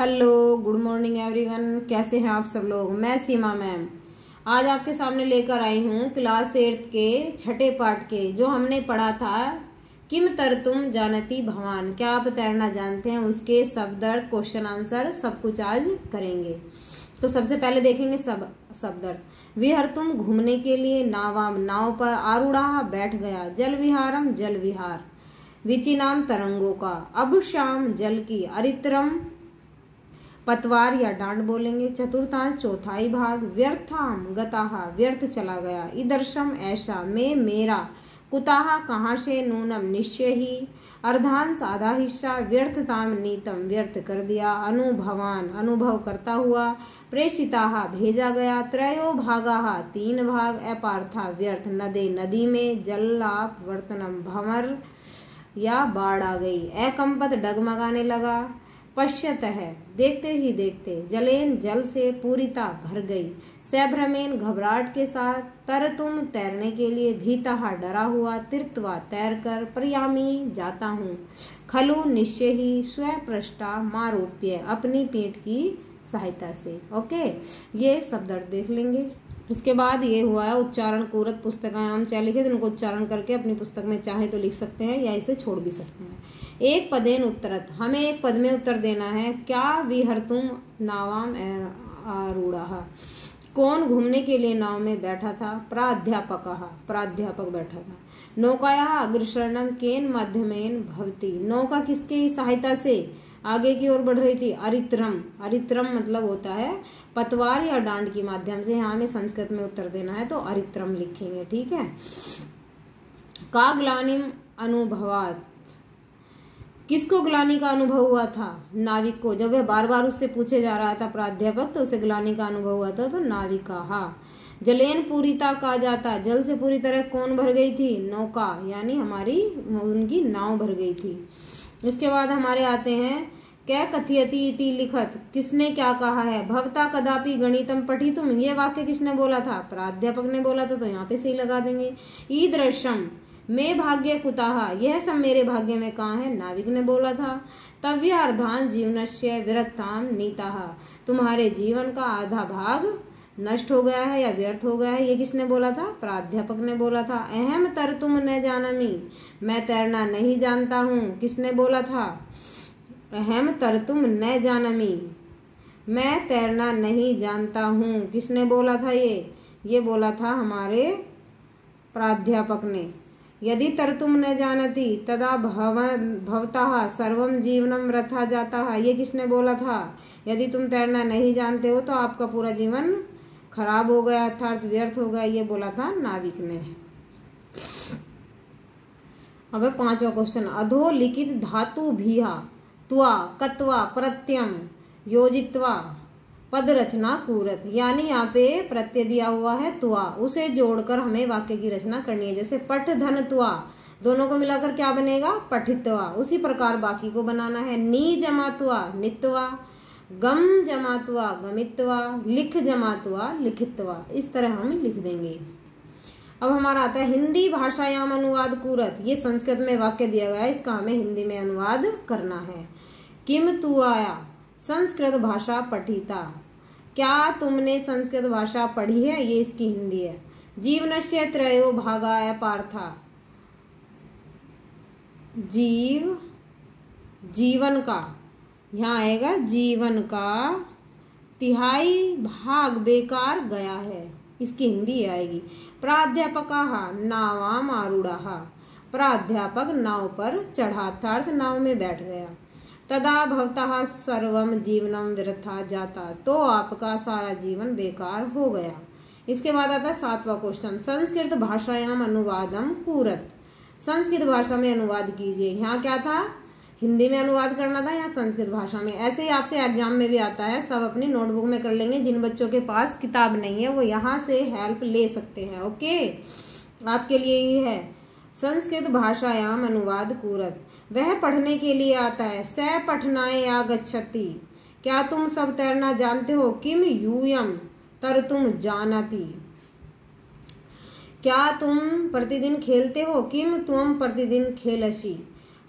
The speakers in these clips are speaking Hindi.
Hello, good morning everyone. कैसे हैं आप सब लोग। मैं सीमा मैम आज आपके सामने लेकर आई हूँ क्लास 8 के छठे पाठ के जो हमने पढ़ा था किम तरतुम जानती भवान, क्या आप तैरना जानते हैं, उसके शब्द अर्थ, क्वेश्चन आंसर सब कुछ आज करेंगे। तो सबसे पहले देखेंगे शब्द अर्थ। विहरतुम घूमने के लिए, नावाम नाव पर, आरूढ़ा बैठ गया, जल विहारम जल विहार, विचिनाम तरंगों का, अब शाम जल की, अरित्रम पतवार या डांड बोलेंगे, चतुर्थांश चौथाई भाग, व्यर्थाम गताहा व्यर्थ चला गया, इदर्शम ऐसा, में मेरा, कुताहा कहाँ से, नूनम निश्चय ही, अर्धांश आधा हिस्सा, व्यर्थताम नीतम व्यर्थ कर दिया, अनुभवान अनुभव करता हुआ, प्रेषिताहा भेजा गया, त्रयो भागाहा तीन भाग, अपार्था व्यर्थ, नदे नदी में, जल्लाप वर्तनम भंवर या बाढ़ आ गई, अकंपत डगमगाने लगा, पश्यत है देखते ही देखते, जलेन जल से, पूरिता भर गई, सैभ्रमेन घबराहट के साथ, तरतुम तैरने के लिए, भीतहा डरा हुआ, तीर्थवा तैर कर, प्रयामी जाता हूँ, खलु निश्चय ही, स्वपृष्ठा मारोप्य अपनी पीठ की सहायता से। ओके, ये शब्द अर्थ देख लेंगे। इसके बाद ये हुआ है उच्चारण पूरक पुस्तकायाम चाहे लिखे, इनको उच्चारण करके अपनी पुस्तक में चाहे तो लिख सकते हैं या इसे छोड़ भी सकते हैं। एक पदेन उत्तरत, हमें एक पद में उत्तर देना है। क्या विहरतुम नावाम आरूढ़ा, कौन घूमने के लिए नाव में बैठा था, प्राध्यापक प्राध्यापक बैठा था, नौकाया अग्रसरणम केन माध्यमेन भवती, नौका किसकी सहायता से आगे की ओर बढ़ रही थी, अरित्रम अरित्रम मतलब होता है पतवार या डांड के माध्यम से। यहाँ हमें संस्कृत में उत्तर देना है तो अरित्रम लिखेंगे, ठीक है। का ग्लानिम अनुभवात, किसको ग्लानि का अनुभव हुआ था, नाविक को। जब वह बार बार उससे पूछे जा रहा था प्राध्यापक, तो उसे ग्लानि का अनुभव हुआ था, तो नाविका। जलेन पूरिता कहा जाता, जल से पूरी तरह कौन भर गई थी, नौका यानी हमारी उनकी नाव भर गई थी। इसके बाद हमारे आते हैं क्या कथयति इति लिखत, किसने क्या कहा है, भवता कदापि गणितम पठितुम, ये वाक्य किसने बोला था, प्राध्यापक ने बोला था, तो यहाँ पे सही लगा देंगे। ईदृशम मैं भाग्य कुताहा, यह सब मेरे भाग्य में कहाँ है, नाविक ने बोला था। तव्य अर्धान जीवनस्य विरक्ताम नीताहा, तुम्हारे जीवन का आधा भाग नष्ट हो गया है या व्यर्थ हो गया है, ये किसने बोला था, प्राध्यापक ने बोला था। अहम तरतुम न जानमी, मैं तैरना नहीं जानता हूँ, किसने बोला था, अहम तरतुम न जानमी, मैं तैरना नहीं जानता हूँ, किसने बोला था, ये बोला था हमारे प्राध्यापक ने। यदि तरतुम न जानती तदा भवतः सर्वम जीवनम वृथा जाता है, ये किसने बोला था, यदि तुम तैरना नहीं जानते हो तो आपका पूरा जीवन खराब हो गया अर्थात व्यर्थ हो गया, ये बोला था नाविक ने। अब 5वां क्वेश्चन, अधोलिखित धातु भीहा त्वा कत्वा प्रत्यम योजित्वा पद रचना कूरत, यानी यहाँ पे प्रत्यय दिया हुआ है त्वा, उसे जोड़कर हमें वाक्य की रचना करनी है। जैसे पठ धन त्वा, दोनों को मिलाकर क्या बनेगा, पठित्वा, उसी प्रकार बाकी को बनाना है। नी जमात्वा नित्वा, गम जमात्वा गमित्वा, लिख जमात्वा लिखित्वा, इस तरह हम लिख देंगे। अब हमारा आता है हिंदी भाषायाम अनुवाद कूरत, ये संस्कृत में वाक्य दिया गया है, इसका हमें हिंदी में अनुवाद करना है। किम तु आया संस्कृत भाषा पठिता, क्या तुमने संस्कृत भाषा पढ़ी है, ये इसकी हिंदी है। जीवनस्य त्रयो भागा पार्था, जीवन का, यहाँ आएगा जीवन का तिहाई भाग बेकार गया है, इसकी हिंदी आएगी। प्राध्यापक नावाम आरूढ़ा, प्राध्यापक नाव पर चढ़ा अर्थात नाव में बैठ गया। तदा भवतः सर्वम जीवनम वृथा जाता, तो आपका सारा जीवन बेकार हो गया। इसके बाद आता है 7वां क्वेश्चन, संस्कृत भाषायाम अनुवादम कूरत, संस्कृत भाषा में अनुवाद कीजिए। यहाँ क्या था, हिंदी में अनुवाद करना था, यहाँ संस्कृत भाषा में। ऐसे ही आपके एग्जाम में भी आता है, सब अपनी नोटबुक में कर लेंगे। जिन बच्चों के पास किताब नहीं है वो यहाँ से हेल्प ले सकते हैं। ओके, आपके लिए ही है। संस्कृत भाषायाम अनुवाद कूरत, वह पढ़ने के लिए आता है। स पठनाय आगच्छति, क्या तुम सब तैरना जानते हो। किम यूयम तरतुम जानति, क्या तुम प्रतिदिन खेलते हो। किम तुम प्रतिदिन खेलसी,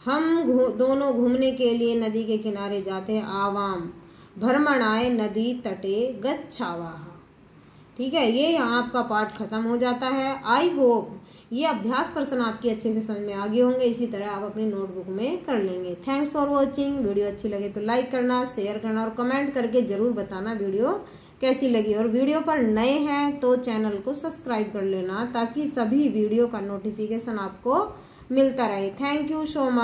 हम दोनों घूमने के लिए नदी के किनारे जाते हैं। आवाम भ्रमणाय नदी तटे गच्छावाः। ठीक है, ये यहाँ आपका पाठ खत्म हो जाता है। आई होप ये अभ्यास प्रश्न आपकी अच्छे से समझ में आ गए होंगे। इसी तरह आप अपनी नोटबुक में कर लेंगे। Thanks for watching. वीडियो अच्छी लगे तो लाइक करना, शेयर करना और कमेंट करके जरूर बताना वीडियो कैसी लगी। और वीडियो पर नए हैं तो चैनल को सब्सक्राइब कर लेना ताकि सभी वीडियो का नोटिफिकेशन आपको मिलता रहे। Thank you so much.